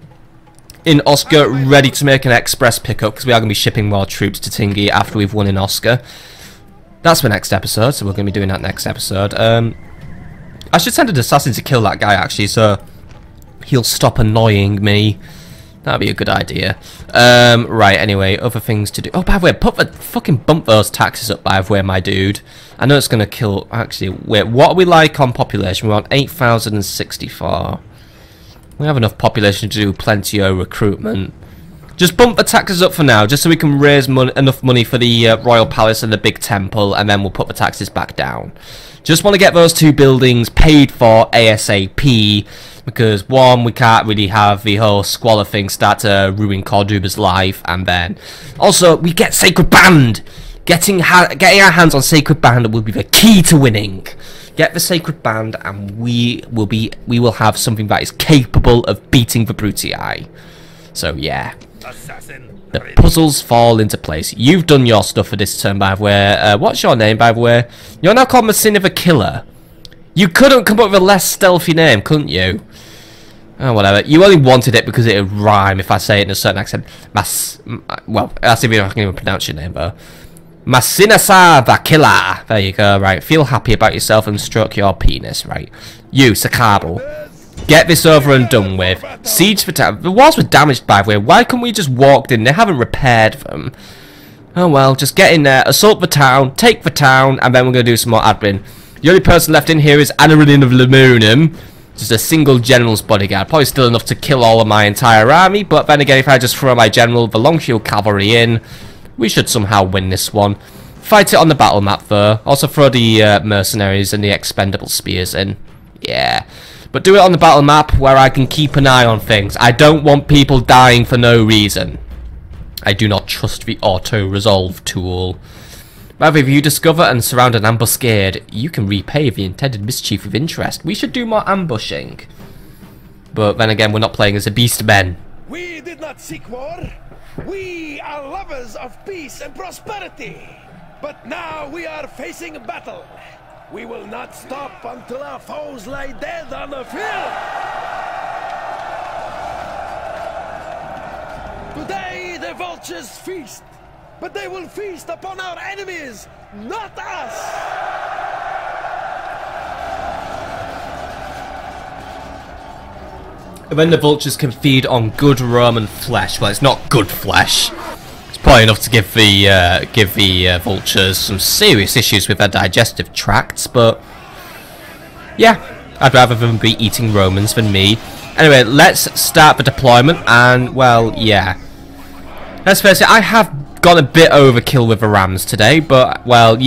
in Oscar ready to make an express pickup because we are going to be shipping more troops to Tingi after we've won in Oscar. That's the next episode, so we're going to be doing that next episode. I should send an assassin to kill that guy, actually, so he'll stop annoying me. That'd be a good idea. Right, anyway, other things to do. Oh, by the way, fucking bump those taxes up, by the way, my dude. I know it's going to kill... Actually, wait, what are we like on population? We're on 8,064. We have enough population to do plenty of recruitment. Just bump the taxes up for now, just so we can raise enough money for the Royal Palace and the big temple, and then we'll put the taxes back down. Just want to get those two buildings paid for ASAP, because one, we can't really have the whole squalor thing start to ruin Cordoba's life, and then also we get Sacred Band. Getting our hands on Sacred Band will be the key to winning. Get the Sacred Band, and we will have something that is capable of beating the Brutii. So yeah. The puzzles fall into place. You've done your stuff for this turn, by the way. What's your name, by the way? You're now called Masina the Killer. You couldn't come up with a less stealthy name, couldn't you? Oh, whatever. You only wanted it because it would rhyme if I say it in a certain accent. Well, that's if I can even pronounce your name, though. Masina the Killer. There you go, right. Feel happy about yourself and stroke your penis, right. You, Sakabo. Get this over and done with. Siege for town. The walls were damaged, by the way. Why couldn't we just walked in? They haven't repaired them. Oh well, just get in there, assault the town, take the town, and then we're going to do some more admin. The only person left in here is Anarin of Lamunum. Just a single general's bodyguard. Probably still enough to kill all of my entire army, but then again, if I just throw my general, the long shield cavalry in, we should somehow win this one. Fight it on the battle map, though. Also throw the mercenaries and the expendable spears in. Yeah. But do it on the battle map where I can keep an eye on things. I don't want people dying for no reason. I do not trust the auto-resolve tool. However, if you discover and surround an ambuscade, you can repay the intended mischief with interest. We should do more ambushing. But then again, we're not playing as a beast men. We did not seek war. We are lovers of peace and prosperity. But now we are facing battle. We will not stop until our foes lie dead on the field! Today the vultures feast, but they will feast upon our enemies, not us! And then the vultures can feed on good Roman flesh. Well, it's not good flesh. Probably enough to give the vultures some serious issues with their digestive tracts, but yeah, I'd rather them be eating Romans than me. Anyway, let's start the deployment, and well, yeah. Let's face it, I have gone a bit overkill with the rams today, but well,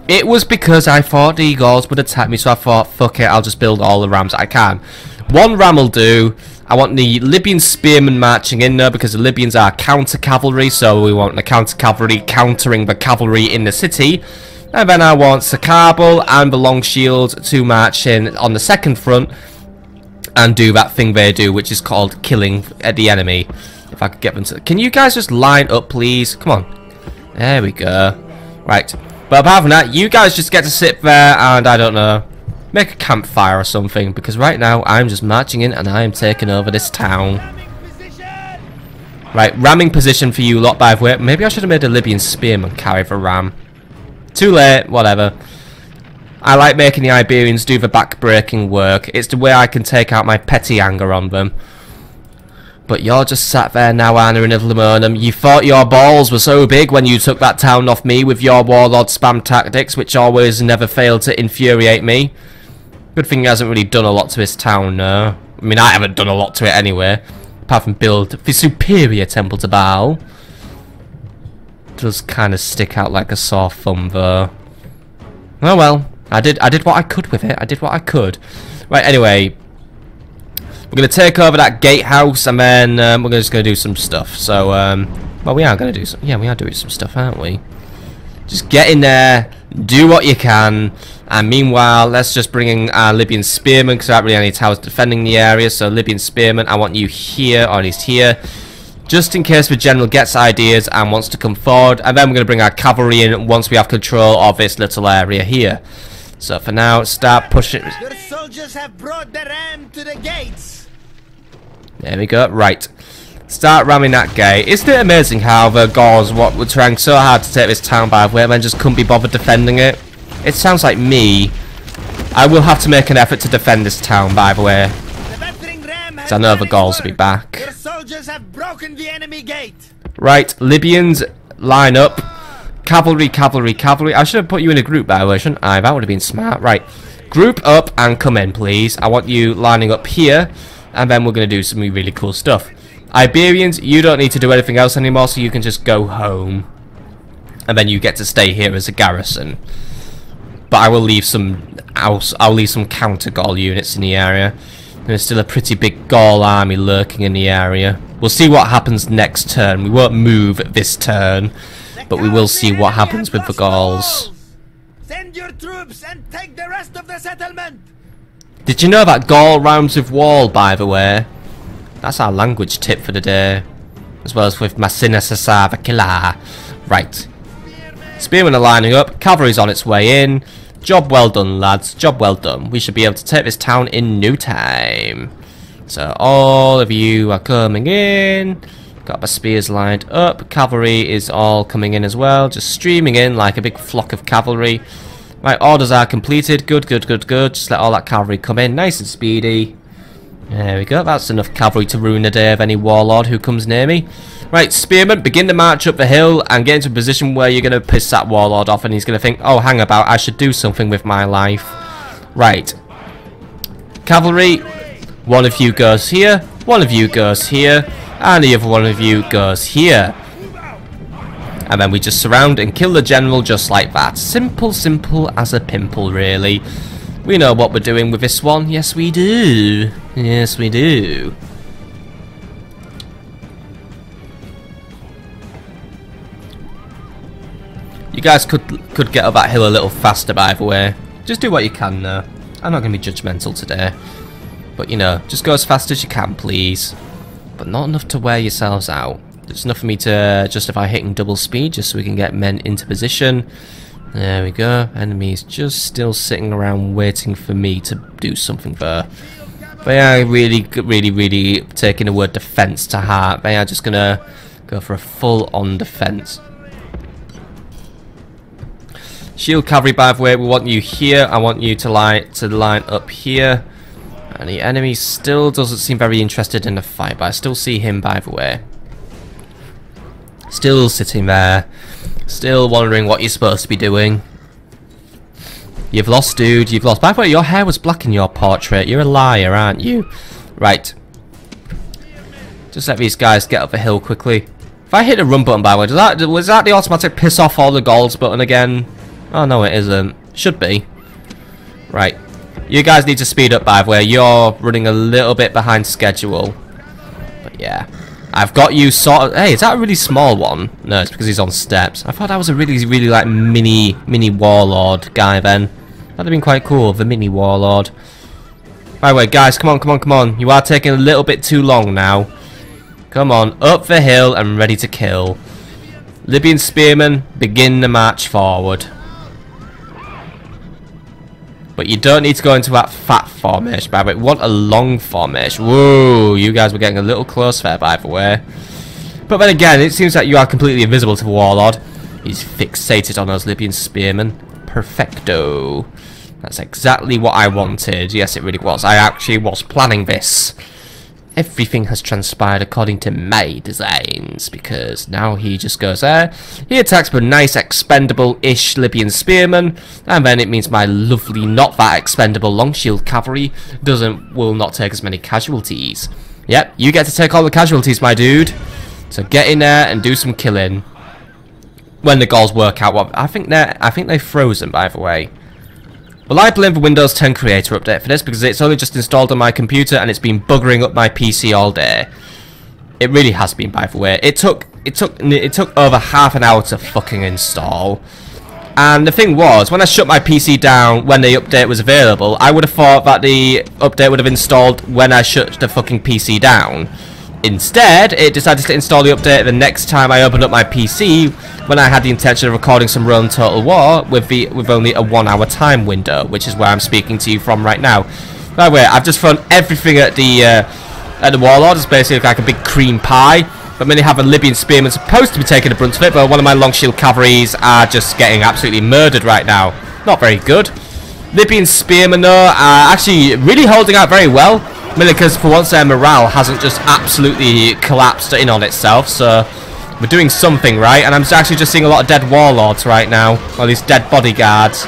it was because I thought the Gauls would attack me, so I thought, fuck it, I'll just build all the rams I can. One ram will do. I want the Libyan spearmen marching in there because the Libyans are counter-cavalry, so we want the counter-cavalry countering the cavalry in the city. And then I want Sakabal and the long shield to march in on the second front and do that thing they do, which is called killing the enemy. If I could get them to... Can you guys just line up, please? Come on. There we go. Right. But apart from that, you guys just get to sit there and, I don't know, make a campfire or something, because right now I'm just marching in and I am taking over this town. Right, ramming position for you lot, by the way. Maybe I should have made a Libyan spearman carry the ram. Too late, whatever. I like making the Iberians do the back-breaking work. It's the way I can take out my petty anger on them. But you're just sat there now, Anarin of Lamunum. You thought your balls were so big when you took that town off me with your warlord spam tactics, which always never failed to infuriate me. Good thing he hasn't really done a lot to his town, no. I mean, I haven't done a lot to it anyway. Apart from build the superior temple to Baal. Does kind of stick out like a sore thumb, though. Oh well, I did what I could with it. I did what I could. Right, anyway, we're gonna take over that gatehouse, and then we're just gonna do some stuff. So, well, we are gonna do some. Yeah, we are doing some stuff, aren't we? Just get in there, do what you can, and meanwhile, let's just bring in our Libyan spearmen, because I don't really have any towers defending the area. So, Libyan spearmen, I want you here, or at least here, just in case the general gets ideas and wants to come forward. And then we're going to bring our cavalry in once we have control of this little area here. So for now, start pushing. Your soldiers have brought the ram to the gates. There we go. Right. Start ramming that gate. Isn't it amazing how the Gauls were trying so hard to take this town by the way, and then just couldn't be bothered defending it? It sounds like me. I will have to make an effort to defend this town, by the way. I know the Gauls will be back. Your soldiers have broken the enemy gate. Right, Libyans, line up. Cavalry, cavalry, cavalry. I should have put you in a group, by the way, shouldn't I? That would have been smart. Right, group up and come in, please. I want you lining up here, and then we're going to do some really cool stuff. Iberians, you don't need to do anything else anymore, so you can just go home. And then you get to stay here as a garrison. But I will leave some I'll leave some counter Gaul units in the area. There's still a pretty big Gaul army lurking in the area. We'll see what happens next turn. We won't move this turn, but we will see what happens with the Gauls. Send your troops and take the rest of the settlement. Did you know that Gaul rhymes with wall, by the way? That's our language tip for the day. As well as with Masina Sasava Killa. Right. Spearmen are lining up. Cavalry's on its way in. Job well done, lads. Job well done. We should be able to take this town in no time. So all of you are coming in. Got my spears lined up. Cavalry is all coming in as well. Just streaming in like a big flock of cavalry. Right, orders are completed. Good, good, good, good. Just let all that cavalry come in. Nice and speedy. There we go. That's enough cavalry to ruin the day of any warlord who comes near me. Right, spearmen, begin to march up the hill and get into a position where you're going to piss that warlord off and he's going to think, oh, hang about, I should do something with my life. Right. Cavalry, one of you goes here, one of you goes here, and the other one of you goes here. And then we just surround and kill the general just like that. Simple, simple as a pimple, really. We know what we're doing with this one. Yes, we do. Yes, we do. You guys could get up that hill a little faster, by the way. Just do what you can, though. I'm not going to be judgmental today. But, you know, just go as fast as you can, please. But not enough to wear yourselves out. It's enough for me to justify hitting double speed, just so we can get men into position. There we go. Enemies just still sitting around waiting for me to do something there. They are really taking the word defense to heart. They are just going to go for a full-on defense. Shield cavalry, by the way, we want you here. I want you to line up here. And the enemy still doesn't seem very interested in the fight, but I still see him, by the way. Still sitting there. Still wondering what you're supposed to be doing. You've lost, dude. You've lost. By the way, your hair was black in your portrait. You're a liar, aren't you? Right. Just let these guys get up the hill quickly. If I hit the run button, by the way, was that the automatic piss off all the Gauls button again? Oh, no, it isn't. Should be. Right. You guys need to speed up, by the way. You're running a little bit behind schedule. But, yeah. I've got you sort of... Hey, is that a really small one? No, it's because he's on steps. I thought that was a really, like, mini warlord guy, then. That'd have been quite cool, the mini warlord. By the way, guys, come on. You are taking a little bit too long now. Come on, up the hill and ready to kill. Libyan spearmen, begin the march forward. But you don't need to go into that fat formation, by the way. We want a long formation. Whoa, you guys were getting a little close there, by the way. But then again, it seems that you are completely invisible to the warlord. He's fixated on those Libyan spearmen. Perfecto. That's exactly what I wanted. Yes, it really was. I actually was planning this. Everything has transpired according to my designs, because now he just goes there, he attacks the nice expendable-ish Libyan spearmen, and then it means my lovely not that expendable long shield cavalry will not take as many casualties. Yep, you get to take all the casualties, my dude. So get in there and do some killing. When the Gauls work out what I think they're frozen, by the way. Well, I blame the Windows 10 Creator update for this because it's only just installed on my computer and it's been buggering up my PC all day. It really has been, by the way. It took over half an hour to fucking install. And the thing was, when I shut my PC down when the update was available, I would have thought that the update would have installed when I shut the fucking PC down. Instead, it decided to install the update the next time I opened up my PC, when I had the intention of recording some Rome Total War with only a 1 hour time window, which is where I'm speaking to you from right now. By the way, I've just thrown everything at the warlord. It's basically like a big cream pie. But many have a Libyan spearman supposed to be taking the brunt of it, but one of my long shield cavalries are just getting absolutely murdered right now. Not very good. Libyan spearmen, though, are actually really holding out very well. Mainly because for once their morale hasn't just absolutely collapsed in on itself, so we're doing something right. And I'm actually just seeing a lot of dead warlords right now, or at least dead bodyguards.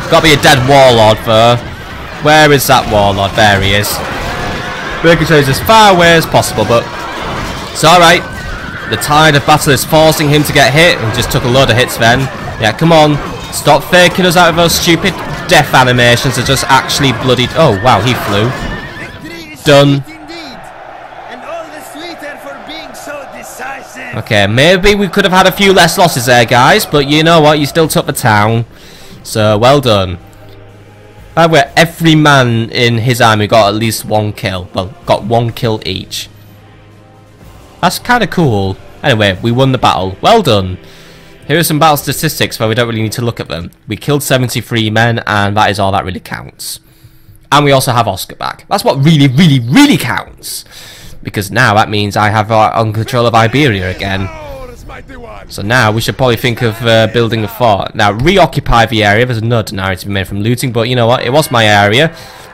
Got to be a dead warlord though. Where is that warlord? There he is. Making sure he's as far away as possible, but it's alright. The tide of battle is forcing him to get hit. He just took a load of hits then. Yeah, come on. Stop faking us out of those stupid death animations that just actually bloody... Oh, wow, he flew. Done. Okay, maybe we could have had a few less losses there, guys, but you know what? You still took the town. So, well done. By the way, every man in his army got at least 1 kill. Well, got 1 kill each. That's kind of cool. Anyway, we won the battle. Well done. Here are some battle statistics where we don't really need to look at them. We killed 73 men, and that is all that really counts. And we also have Oscar back. That's what really, really, really counts. Because now that means I have on control of Iberia again. So now we should probably think of building a fort. Now, reoccupy the area. There's no denial to be made from looting, but you know what? It was my area.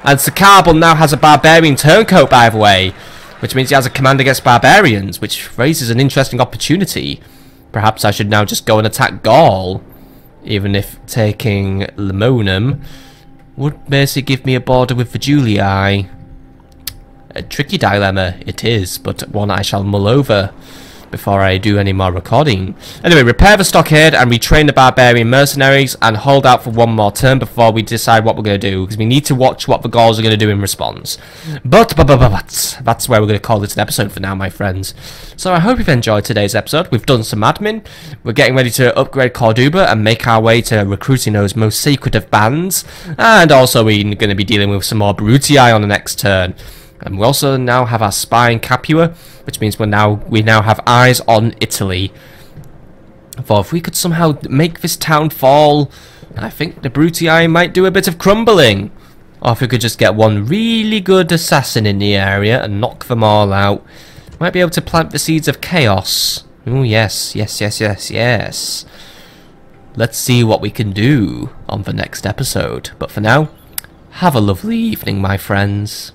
And Sakarbal now has a barbarian turncoat, by the way. Which means he has a command against barbarians, which raises an interesting opportunity. Perhaps I should now just go and attack Gaul. Even if taking Lemonum would basically give me a border with the Julii. A tricky dilemma it is, but one I shall mull over before I do any more recording. Anyway, repair the stockade and retrain the barbarian mercenaries and hold out for 1 more turn before we decide what we're going to do, because we need to watch what the Gauls are going to do in response. But that's where we're going to call this an episode for now, my friends. So I hope you've enjoyed today's episode. We've done some admin. We're getting ready to upgrade Corduba and make our way to recruiting those most sacred of bands. And also we're going to be dealing with some more Brutii on the next turn. And we also now have our spy in Capua, which means we now have eyes on Italy. For if we could somehow make this town fall, I think the Brutii might do a bit of crumbling. Or if we could just get one really good assassin in the area and knock them all out, might be able to plant the seeds of chaos. Oh yes, yes, yes, yes, yes. Let's see what we can do on the next episode. But for now, have a lovely evening, my friends.